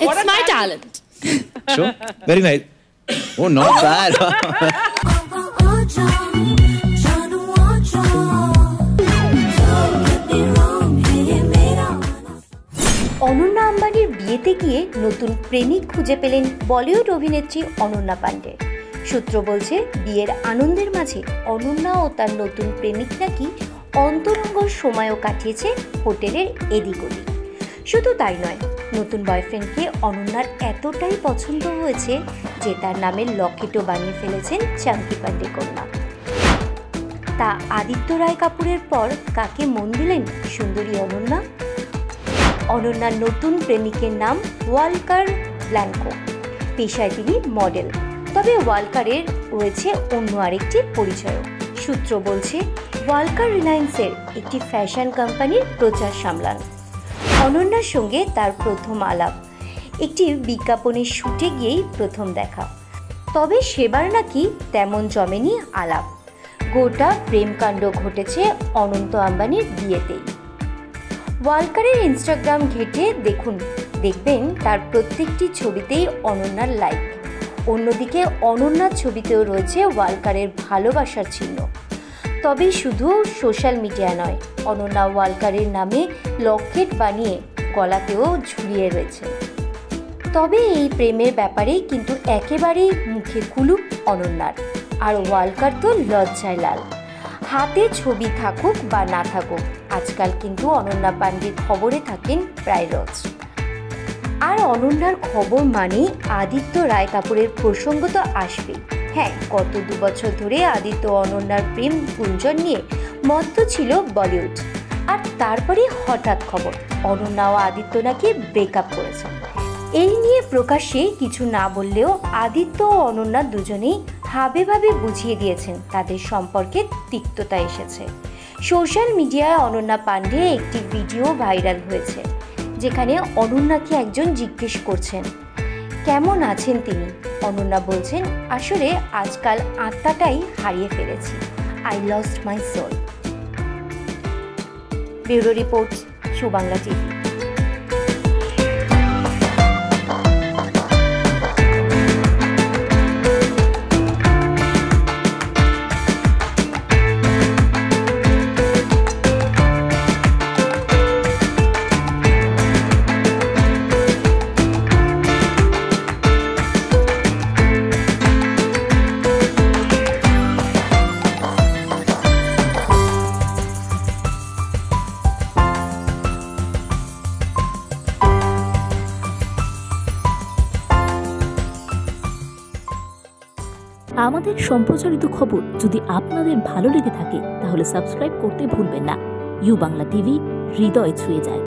It's my talent. Sure. Very nice. Oh, not bad. Ananya আম্বানির বিয়েতে গিয়ে নতুন প্রেমিক খুঁজে পেলেন বলিউড অভিনেত্রী অনন্যা পান্ডে। সূত্র বলছে, বিয়ের আনন্দের মাঝে অনন্যা ও তার নতুন প্রেমিক নাকি অন্তরঙ্গ সময়ও কাটিয়েছে হোটেলের এদিক ওদিক। শুধু তাই নয়, নতুন বয়ফ্রেন্ডকে অনন্যার এতটাই পছন্দ হয়েছে যে তার নামে লকেটও বানিয়ে ফেলেছেন চাঙ্কি পান্ডে কন্যা। তা আদিত্য রায় কাপুরের পর কাকে মন দিলেন সুন্দরী অনন্যা? অনন্যার নতুন প্রেমিকের নাম ওয়ালকার ব্ল্যাঙ্কো। পেশায় তিনি মডেল, তবে ওয়ালকারের রয়েছে অন্য আরেকটি পরিচয়ও। সূত্র বলছে, ওয়ালকার রিলায়েন্সের একটি ফ্যাশন কোম্পানির প্রচার সামলান। অনন্যার সঙ্গে তার প্রথম আলাপ একটি বিজ্ঞাপনের শুটে গিয়েই প্রথম দেখা, তবে সেবার নাকি তেমন জমেনি আলাপ। গোটা প্রেমকাণ্ড ঘটেছে অনন্ত আম্বানির বিয়েতেই। ওয়ালকারের ইনস্টাগ্রাম ঘেঁটে দেখবেন তার প্রত্যেকটি ছবিতেই অনন্যার লাইক। অন্যদিকে অনন্যার ছবিতেও রয়েছে ওয়ালকারের ভালোবাসার চিহ্ন। তবে শুধু সোশ্যাল মিডিয়া নয়, অনন্যা ওয়ালকারের নামে লকেট বানিয়ে গলাতেও ঝুলিয়ে রয়েছে। তবে এই প্রেমের ব্যাপারে কিন্তু একেবারেই মুখে কুলুপ অনন্যার, আর ওয়ালকার তো লজ্জায় লাল। হাতে ছবি থাকুক বা না থাকুক, আজকাল কিন্তু অনন্যা পান্ডের খবরে থাকেন প্রায় রোজ। আর অনন্যার খবর মানেই আদিত্য রায় কাপুরের প্রসঙ্গ তো আসবেই। হ্যাঁ, গত 2 বছর ধরে আদিত্য অনন্যার প্রেম গুঞ্জন নিয়ে মত্ত ছিল বলিউড। আর তারপরে হঠাৎ খবর, অনন্যা ও আদিত্য নাকি ব্রেকআপ করেছেন। এই নিয়ে প্রকাশ্যে কিছু না বললেও আদিত্য ও অনন্যা দুজনেই ভাবে ভাবে বুঝিয়ে দিয়েছেন তাদের সম্পর্কে তিক্ততা এসেছে। সোশ্যাল মিডিয়ায় অনন্যা পান্ডে একটি ভিডিও ভাইরাল হয়েছে, যেখানে অনন্যাকে একজন জিজ্ঞেস করছেন কেমন আছেন তিনি। অনন্যা বলছেন, আসলে আজকাল আত্মাটাই হারিয়ে ফেলেছি, I lost my soul. Bureau report, Subangla TV. আমাদের সম্প্রচারিত খবর যদি আপনাদের ভালো লেগে থাকে তাহলে সাবস্ক্রাইব করতে ভুলবেন না। ইউ বাংলা টিভি, হৃদয় ছুঁয়ে যায়।